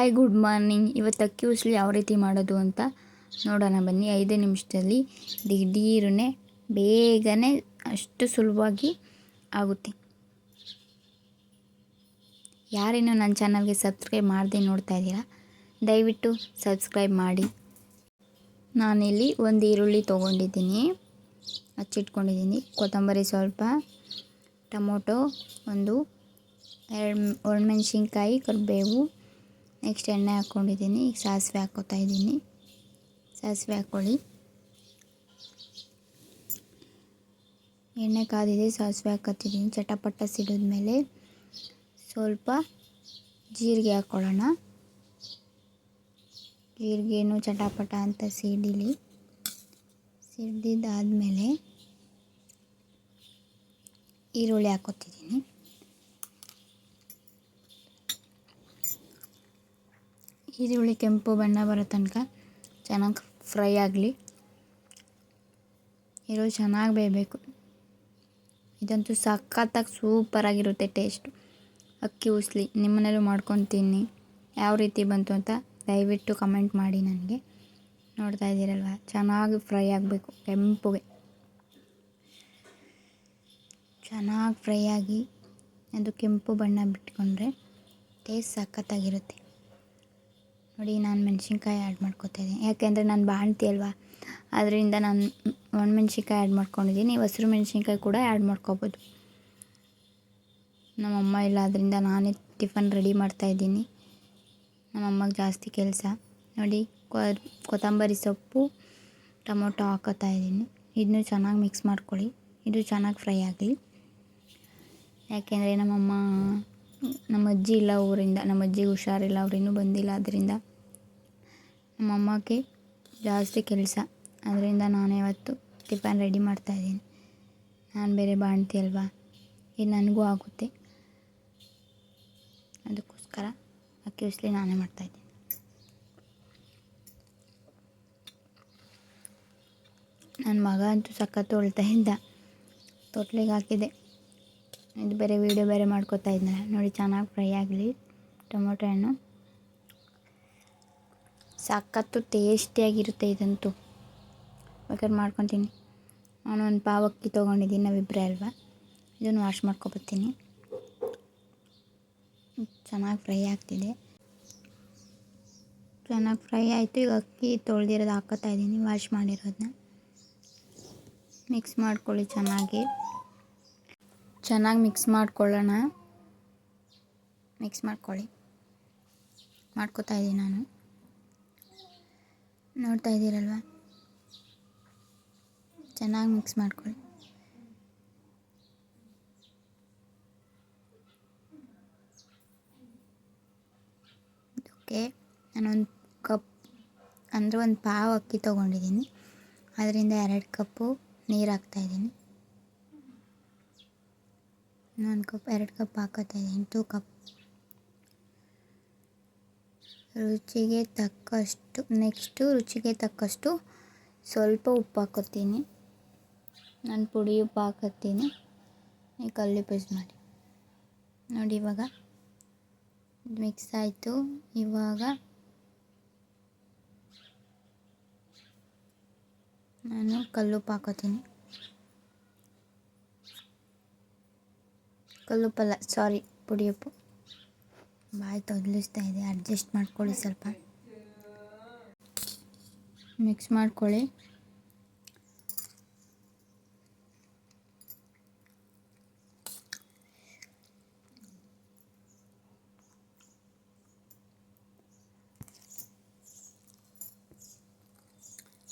Hi good morning. ಇವತ್ತು ಅಕ್ಕಿ ಉಸ್ಲಿ ಯಾವ ರೀತಿ ಮಾಡೋದು ಅಂತ ನೋಡೋಣ ಬನ್ನಿ. 5 ನಿಮಿಷದಲ್ಲಿ ದಿಢೀರನೆ ಬೇಗನೆ ಅಷ್ಟು ಸುಲಭವಾಗಿ ಆಗುತ್ತೆ. ಯಾರೇನೋ ನನ್ನ ಚಾನಲ್ಗೆ ಸಬ್ಸ್ಕ್ರೈಬ್ ಮಾಡದೆ ನೋಡ್ತಾ ಇದ್ದೀರಾ, ದಯವಿಟ್ಟು ಸಬ್ಸ್ಕ್ರೈಬ್ ಮಾಡಿ. ನಾನಿಲ್ಲಿ ಒಂದು ಈರುಳ್ಳಿ ತೊಗೊಂಡಿದ್ದೀನಿ, ಹಚ್ಚಿಟ್ಕೊಂಡಿದ್ದೀನಿ, ಕೊತ್ತಂಬರಿ ಸ್ವಲ್ಪ, ಟೊಮೊಟೊ ಒಂದು, 2 ಒಣಮೆಣ್ಸಿನ್ಕಾಯಿ, ಕರಿಬೇವು, ನೆಕ್ಸ್ಟ್ ಎಣ್ಣೆ ಹಾಕ್ಕೊಂಡಿದ್ದೀನಿ. ಈಗ ಸಾಸಿವೆ ಹಾಕ್ಕೋತಾ ಇದ್ದೀನಿ. ಸಾಸಿವೆ ಹಾಕ್ಕೊಳ್ಳಿ. ಎಣ್ಣೆ ಕಾದಿದೆ, ಸಾಸಿವೆ ಹಾಕ್ಕೊತಿದ್ದೀನಿ. ಚಟಪಟ ಸಿಡಿದ್ಮೇಲೆ ಸ್ವಲ್ಪ ಜೀರಿಗೆ ಹಾಕ್ಕೊಳ್ಳೋಣ. ಜೀರಿಗೆನೂ ಚಟಪಟ ಅಂತ ಸಿಡಿಲಿ. ಸಿಡಿದಾದ್ಮೇಲೆ ಈರುಳ್ಳಿ ಹಾಕ್ಕೊತಿದ್ದೀನಿ. ಈರುಳ್ಳಿ ಕೆಂಪು ಬಣ್ಣ ಬರೋ ತನಕ ಚೆನ್ನಾಗಿ ಫ್ರೈ ಆಗಲಿ. ಈರುಳ್ಳಿ ಚೆನ್ನಾಗಿ ಬೇಯಬೇಕು. ಇದಂತೂ ಸಖತ್ತಾಗಿ ಸೂಪರಾಗಿರುತ್ತೆ ಟೇಸ್ಟು. ಅಕ್ಕಿ ಉಸ್ಲಿ ನಿಮ್ಮನೇಲೂ ಮಾಡ್ಕೊಂಡು ತಿನ್ನಿ. ಯಾವ ರೀತಿ ಬಂತು ಅಂತ ದಯವಿಟ್ಟು ಕಮೆಂಟ್ ಮಾಡಿ ನನಗೆ. ನೋಡ್ತಾ ಇದ್ದೀರಲ್ವ, ಚೆನ್ನಾಗಿ ಫ್ರೈ ಆಗಬೇಕು. ಕೆಂಪುಗೆ ಚೆನ್ನಾಗಿ ಫ್ರೈ ಆಗಿ ಅದು ಕೆಂಪು ಬಣ್ಣ ಬಿಟ್ಕೊಂಡ್ರೆ ಟೇಸ್ಟ್ ಸಖತ್ತಾಗಿರುತ್ತೆ. ನೋಡಿ, ನಾನು ಮೆಣಸಿನ್ಕಾಯಿ ಆ್ಯಡ್ ಮಾಡ್ಕೊತಾ ಇದ್ದೀನಿ. ಯಾಕೆಂದರೆ ನಾನು ಬಾಣ್ತಿ ಅಲ್ವಾ, ಅದರಿಂದ ನಾನು ಒಣಮೆಣ್ಸಿನ್ಕಾಯಿ ಆ್ಯಡ್ ಮಾಡ್ಕೊಂಡಿದ್ದೀನಿ. ಹಸಿರು ಮೆಣಸಿನ್ಕಾಯಿ ಕೂಡ ಆ್ಯಡ್ ಮಾಡ್ಕೊಬೋದು. ನಮ್ಮಮ್ಮ ಇಲ್ಲ, ಅದರಿಂದ ನಾನೇ ಟಿಫನ್ ರೆಡಿ ಮಾಡ್ತಾಯಿದ್ದೀನಿ. ನಮ್ಮಮ್ಮಗೆ ಜಾಸ್ತಿ ಕೆಲಸ. ನೋಡಿ, ಕೊತ್ತಂಬರಿ ಸೊಪ್ಪು, ಟೊಮೊಟೊ ಹಾಕೋತಾ ಇದ್ದೀನಿ. ಇದನ್ನು ಚೆನ್ನಾಗಿ ಮಿಕ್ಸ್ ಮಾಡ್ಕೊಳ್ಳಿ. ಇದು ಚೆನ್ನಾಗಿ ಫ್ರೈ ಆಗಲಿ. ಯಾಕೆಂದರೆ ನಮ್ಮ ಅಜ್ಜಿ ಇಲ್ಲ ಊರಿಂದ, ನಮ್ಮ ಅಜ್ಜಿಗೆ ಹುಷಾರಿಲ್ಲ, ಅವ್ರು ಇನ್ನೂ ಬಂದಿಲ್ಲ. ಅದರಿಂದ ನಮ್ಮಮ್ಮಗೆ ಜಾಸ್ತಿ ಕೆಲಸ. ಅದರಿಂದ ನಾನೇ ಇವತ್ತು ಟಿಫನ್ ರೆಡಿ ಮಾಡ್ತಾಯಿದ್ದೀನಿ. ನಾನು ಬೇರೆ ಬಾಣ್ತಿ ಅಲ್ವಾ, ಇದು ನನಗೂ ಆಗುತ್ತೆ. ಅದಕ್ಕೋಸ್ಕರ ಅಕ್ಕಿ ಉಸ್ಲಿ ನಾನೇ ಮಾಡ್ತಾಯಿದ್ದೀನಿ. ನನ್ನ ಮಗ ಅಂತೂ ಸಖತ್ತು ಹೊಳ್ತಾ ಇದ್ದ, ತೊಟ್ಲಿಗೆ ಹಾಕಿದೆ. ಇದು ಬೇರೆ ವೀಡಿಯೋ ಬೇರೆ ಮಾಡ್ಕೊತಾ ಇದ್ನಲ್ಲ. ನೋಡಿ, ಚೆನ್ನಾಗಿ ಫ್ರೈ ಆಗಲಿ. ಟೊಮೊಟೊ ಹಣ್ಣು ಸಖತ್ತು ಟೇಸ್ಟಿಯಾಗಿರುತ್ತೆ. ಇದಂತೂ ಬೇಕಾದ್ರೆ ಮಾಡ್ಕೊತೀನಿ. ನಾನು ಒಂದು ಪಾವ್ ಅಕ್ಕಿ ತೊಗೊಂಡಿದ್ದೀನಿ, ನಾವಿಬ್ಬರೇ ಅಲ್ವಾ. ಇದನ್ನು ವಾಶ್ ಮಾಡ್ಕೊಬರ್ತೀನಿ. ಚೆನ್ನಾಗಿ ಫ್ರೈ ಆಗ್ತಿದೆ. ಚೆನ್ನಾಗಿ ಫ್ರೈ ಆಯಿತು. ಈಗ ಅಕ್ಕಿ ತೊಳೆದಿರೋದು ಹಾಕೋತಾ ಇದ್ದೀನಿ, ವಾಶ್ ಮಾಡಿರೋದನ್ನ. ಮಿಕ್ಸ್ ಮಾಡ್ಕೊಳ್ಳಿ. ಚೆನ್ನಾಗಿ ಮಿಕ್ಸ್ ಮಾಡ್ಕೊಳ್ಳೋಣ. ಮಿಕ್ಸ್ ಮಾಡ್ಕೊತಾ ಇದ್ದೀನಿ ನಾನು. ನೋಡ್ತಾ ಇದ್ದೀರಲ್ವ, ಚೆನ್ನಾಗಿ ಮಿಕ್ಸ್ ಮಾಡ್ಕೊಳ್ಳಿ. ಓಕೆ, ನಾನೊಂದು ಕಪ್ ಅಂದರೆ ಒಂದು ಪಾವ್ ಅಕ್ಕಿ ತೊಗೊಂಡಿದ್ದೀನಿ. ಅದರಿಂದ 2 ಕಪ್ಪು ನೀರು ಹಾಕ್ತಾಯಿದ್ದೀನಿ. ಇನ್ನೊಂದು ಕಪ್, 2 ಕಪ್ ಹಾಕೋತಾ ಇದ್ದೀನಿ. 2 ಕಪ್. ರುಚಿಗೆ ತಕ್ಕಷ್ಟು, ನೆಕ್ಸ್ಟು ರುಚಿಗೆ ತಕ್ಕಷ್ಟು ಸ್ವಲ್ಪ ಉಪ್ಪು ಹಾಕೋತೀನಿ. ನಾನು ಪುಡಿ ಉಪ್ಪು ಹಾಕೋತೀನಿ, ನೀವು ಕಲ್ಲು ಯೂಸ್ ಮಾಡಿ. ನೋಡಿ, ಇವಾಗ ಮಿಕ್ಸ್ ಆಯಿತು. ಇವಾಗ ನಾನು ಕಲ್ಲುಪ್ಪು ಹಾಕೋತೀನಿ. ಕಲ್ಲುಪ್ಪಲ್ಲ, ಸಾರಿ, ಪುಡಿ ಉಪ್ಪು. ಬಾಯಿ ತೊದಲಿಸ್ತಾ ಇದೆ, ಅಡ್ಜಸ್ಟ್ ಮಾಡ್ಕೊಳ್ಳಿ. ಸ್ವಲ್ಪ ಮಿಕ್ಸ್ ಮಾಡ್ಕೊಳ್ಳಿ.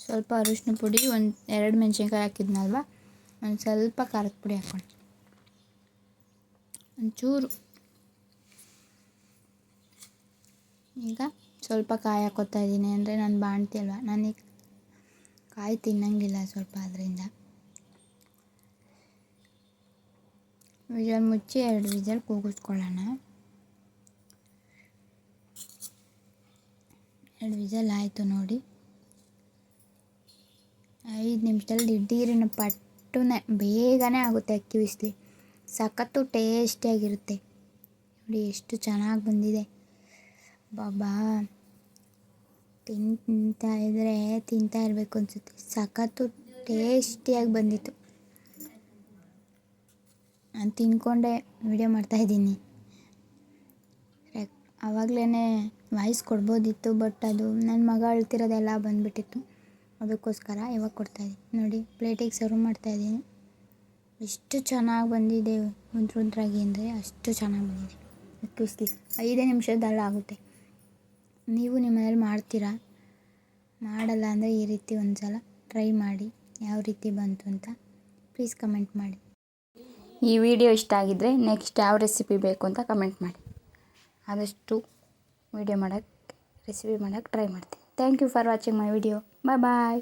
ಸ್ವಲ್ಪ ಅರಿಶಿನ ಪುಡಿ, 2 ಮೆಣಸಿನ್ಕಾಯಿ ಹಾಕಿದ್ನಲ್ವ, ಒಂದು ಸ್ವಲ್ಪ ಖಾರದ ಪುಡಿ ಹಾಕ್ಕೊಳ್ಳಿ. ಒಂಚೂರು. ಈಗ ಸ್ವಲ್ಪ ಕಾಯಿ ಹಾಕೋತಾ ಇದ್ದೀನಿ. ಅಂದರೆ ನಾನು ಬಾಣ್ತಿ ಅಲ್ವ, ನನಗೆ ಕಾಯಿ ತಿನ್ನಂಗಿಲ್ಲ ಸ್ವಲ್ಪ, ಅದರಿಂದ. ವಿಜಲ್ ಮುಚ್ಚಿ 2 ವಿಜಲ್ ಕೂಗಿಸ್ಕೊಳ್ಳೋಣ. 2 ವಿಜಲ್ ಆಯಿತು ನೋಡಿ. 5 ನಿಮಿಷದಲ್ಲಿ ದಿಢೀರಿನ ಪಟ್ಟನೆ ಬೇಗನೆ ಆಗುತ್ತೆ ಅಕ್ಕಿ ಉಸ್ಲಿ. ಸಖತ್ತು ಟೇಸ್ಟಿಯಾಗಿರುತ್ತೆ. ನೋಡಿ ಎಷ್ಟು ಚೆನ್ನಾಗಿ ಬಂದಿದೆ. ಬಾಬಾ ತಿಂತಾ ಇರಬೇಕು ಅನಿಸುತ್ತೆ. ಸಖತ್ತು ಟೇಸ್ಟಿಯಾಗಿ ಬಂದಿತ್ತು. ನಾನು ತಿಂದ್ಕೊಂಡೆ ವಿಡಿಯೋ ಮಾಡ್ತಾಯಿದ್ದೀನಿ. ಆವಾಗಲೇ ವಾಯ್ಸ್ ಕೊಡ್ಬೋದಿತ್ತು, ಬಟ್ ಅದು ನನ್ನ ಮಗ ಅಳ್ತಿರೋದೆಲ್ಲ ಬಂದುಬಿಟ್ಟಿತ್ತು. ಅದಕ್ಕೋಸ್ಕರ ಇವಾಗ ಕೊಡ್ತಾಯಿದ್ದೀನಿ. ನೋಡಿ ಪ್ಲೇಟಿಗೆ ಸರ್ವ್ ಮಾಡ್ತಾಯಿದ್ದೀನಿ. ಎಷ್ಟು ಚೆನ್ನಾಗಿ ಬಂದಿದೆ ಉದ್ರಾಗಿ ಅಂದರೆ ಅಷ್ಟು ಚೆನ್ನಾಗಿ ಬಂದಿದೆ. ತುಸ್ಲಿ 5 ನಿಮಿಷದಲ್ಲಿ ಆಗುತ್ತೆ. ನೀವು ನಿಮ್ಮ ಮನೇಲಿ ಮಾಡ್ತೀರಾ? ಮಾಡಲ್ಲ ಅಂದರೆ ಈ ರೀತಿ ಒಂದು ಸಲ ಟ್ರೈ ಮಾಡಿ, ಯಾವ ರೀತಿ ಬಂತು ಅಂತ ಪ್ಲೀಸ್ ಕಮೆಂಟ್ ಮಾಡಿ. ಈ ವಿಡಿಯೋ ಇಷ್ಟ ಆಗಿದ್ದರೆ ನೆಕ್ಸ್ಟ್ ಯಾವ ರೆಸಿಪಿ ಬೇಕು ಅಂತ ಕಮೆಂಟ್ ಮಾಡಿ. ಆದಷ್ಟು ರೆಸಿಪಿ ಮಾಡೋಕ್ಕೆ ಟ್ರೈ ಮಾಡ್ತೀನಿ. Thank you for watching my video. Bye.